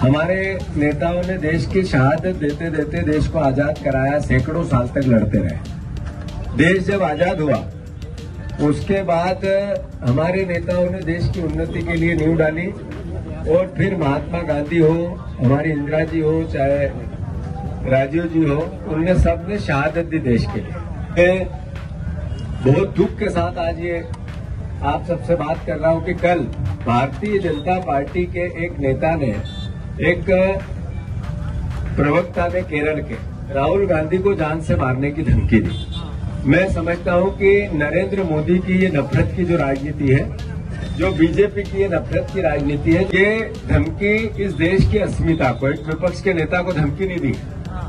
हमारे नेताओं ने देश की शहादत देते देते देश को आजाद कराया, सैकड़ों साल तक लड़ते रहे। देश जब आजाद हुआ उसके बाद हमारे नेताओं ने देश की उन्नति के लिए नींव डाली और फिर महात्मा गांधी हो, हमारी इंदिरा जी हो, चाहे राजीव जी हो, उनने सबने शहादत दी देश के लिए। बहुत दुख के साथ आज ये आप सबसे बात कर रहा हूं कि कल भारतीय जनता पार्टी के एक नेता ने, एक प्रवक्ता ने केरल के राहुल गांधी को जान से मारने की धमकी दी। मैं समझता हूं कि नरेंद्र मोदी की ये नफरत की जो राजनीति है, जो बीजेपी की ये नफरत की राजनीति है, ये धमकी इस देश की अस्मिता को, एक विपक्ष के नेता को धमकी नहीं दी।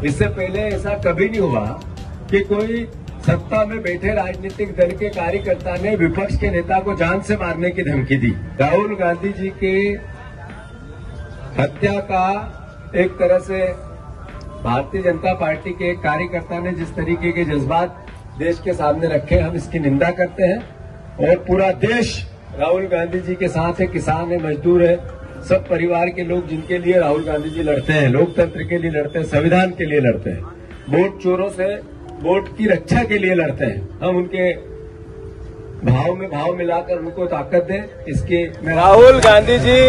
इससे पहले ऐसा कभी नहीं हुआ कि कोई सत्ता में बैठे राजनीतिक दल के कार्यकर्ता ने विपक्ष के नेता को जान से मारने की धमकी दी। राहुल गांधी जी के हत्या का एक तरह से भारतीय जनता पार्टी के एक कार्यकर्ता ने जिस तरीके के जज्बात देश के सामने रखे, हम इसकी निंदा करते हैं। और पूरा देश राहुल गांधी जी के साथ है, किसान है, मजदूर है, सब परिवार के लोग जिनके लिए राहुल गांधी जी लड़ते हैं, लोकतंत्र के लिए लड़ते हैं, संविधान के लिए लड़ते हैं, वोट चोरों से वोट की रक्षा के लिए लड़ते हैं। हम उनके भाव में भाव मिलाकर उनको ताकत दें। इसके राहुल गांधी जी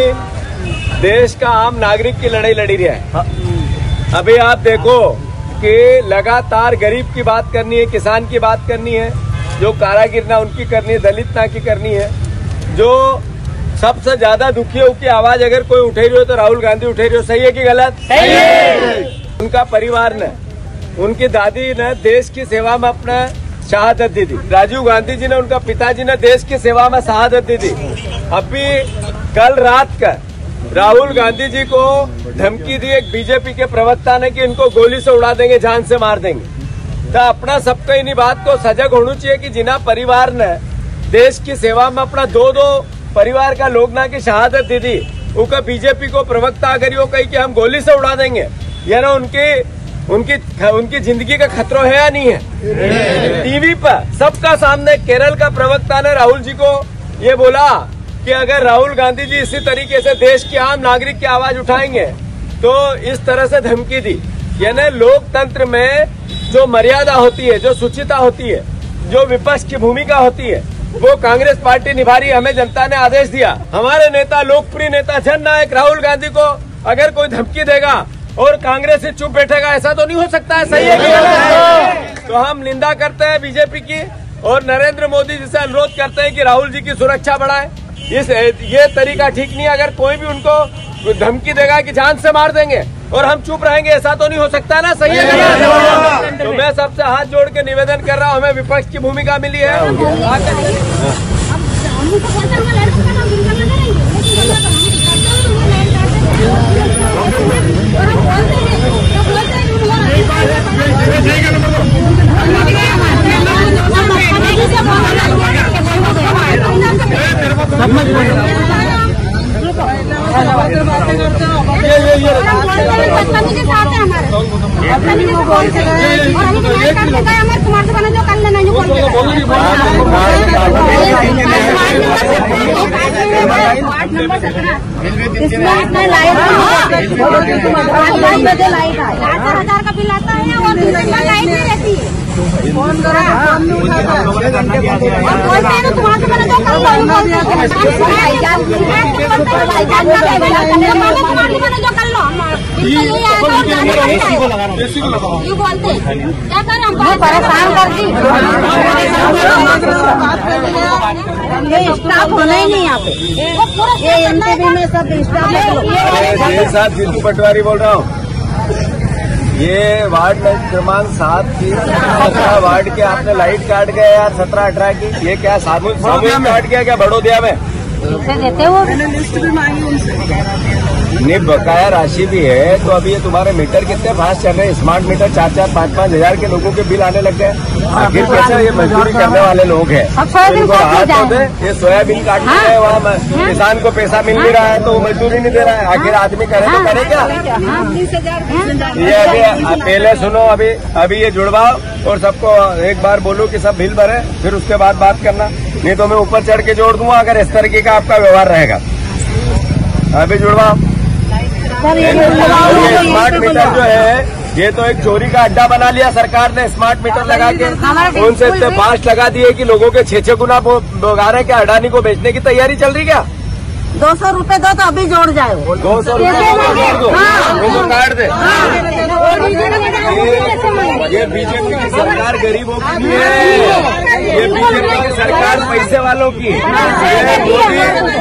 देश का आम नागरिक की लड़ाई लड़ी रहा है। अभी आप देखो कि लगातार गरीब की बात करनी है, किसान की बात करनी है, जो कारागिर ना उनकी करनी है, दलित ना की करनी है। जो सबसे ज्यादा दुखियों की आवाज अगर कोई उठे रही हो तो राहुल गांधी उठे रही हो। सही है कि गलत? सही है। उनका परिवार ने, उनकी दादी ने देश की सेवा में अपना शहादत दी थी। राजीव गांधी जी ने, उनका पिताजी ने देश की सेवा में शहादत दी थी। अभी कल रात का राहुल गांधी जी को धमकी दी एक बीजेपी के प्रवक्ता ने कि इनको गोली से उड़ा देंगे, जान से मार देंगे। तो अपना सबको इन्हीं बात को सजग होना चाहिए कि जिना परिवार ने देश की सेवा में अपना दो परिवार का लोग ना की शहादत दी थी, उनका बीजेपी को प्रवक्ता अगर यो कही कि हम गोली से उड़ा देंगे, या ना उनकी जिंदगी का खतरा है या नहीं है। टीवी पर सबका सामने केरल का प्रवक्ता ने राहुल जी को ये बोला कि अगर राहुल गांधी जी इसी तरीके से देश के आम नागरिक की आवाज उठाएंगे तो इस तरह से धमकी दी। यानी लोकतंत्र में जो मर्यादा होती है, जो शुचिता होती है, जो विपक्ष की भूमिका होती है, वो कांग्रेस पार्टी निभा रही। हमें जनता ने आदेश दिया। हमारे नेता, लोकप्रिय नेता, जननायक राहुल गांधी को अगर कोई धमकी देगा और कांग्रेस से चुप बैठेगा, ऐसा तो नहीं हो सकता है। सही है कि गलत? तो हम निंदा करते हैं बीजेपी की और नरेंद्र मोदी जी से अनुरोध करते हैं कि राहुल जी की सुरक्षा बढ़ाए। ये तरीका ठीक नहीं है। अगर कोई भी उनको धमकी देगा कि जान से मार देंगे और हम चुप रहेंगे, ऐसा तो नहीं हो सकता ना। सही है। तो मैं सबसे हाथ जोड़ के निवेदन कर रहा हूँ, हमें विपक्ष की भूमिका मिली है। इसमें लाइट 8,000 का बिल आता है और लाइट नहीं रहती है। फोन करो, फोन नहीं उठाता है। और बोलते हैं ना तुम्हारे मैंने जो कर लो, यू बोलते क्या करें हम? परेशान कर दी। ये स्टाफ होना ही नहीं यहाँ पे। ये एमटीवी में सब स्टाफ। साथ जीतू पटवारी बोल रहा हूँ। ये वार्ड क्रमांक 7 की 17 वार्ड के आपने लाइट काट गया यार, 17-18 की। ये क्या सामूहिक काट गया क्या बड़ौदिया में? देते हो, मैंने लिस्ट भी मांगी उनसे। नहीं, बकाया राशि भी है। तो अभी ये तुम्हारे मीटर कितने फास्ट चल रहे हैं? स्मार्ट मीटर 4-4, 5-5 हजार के लोगों के बिल आने लग गए। आखिर कैसे? ये मजदूरी करने वाले लोग हैं, इनको राहत हो दे। ये सोयाबीन काटने है, वहाँ किसान को पैसा मिल नहीं रहा है तो वो मजदूरी नहीं दे रहा है। आखिर आदमी करे तो करे क्या? ये अभी पहले सुनो, अभी ये जुड़वाओ और सबको एक बार बोलो कि सब बिल भरे, फिर उसके बाद बात करना। नहीं तो मैं ऊपर चढ़ के जोड़ दूंगा अगर इस तरीके का आपका व्यवहार रहेगा। अभी जुड़वाओ। स्मार्ट मीटर जो है ये तो एक चोरी का अड्डा बना लिया सरकार ने। स्मार्ट मीटर लगा के उनसे इतने फास्ट लगा दिए कि लोगों के 6 गुना भोगा रहे। क्या अडानी को बेचने की तैयारी चल रही क्या? 200 रुपए दो तो अभी जोड़ जाओ। 200 रुपए वो काट दे। ये बीजेपी की सरकार गरीबों की नहीं है, ये बीजेपी की सरकार पैसे वालों की। मोदी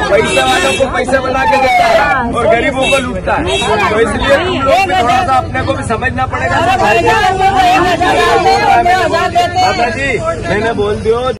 पैसे वालों को पैसे बना के देता है और गरीबों को लूटता है। तो इसलिए तुम लोग भी थोड़ा सा अपने को भी समझना पड़ेगा। दादा जी मैंने बोल दियो।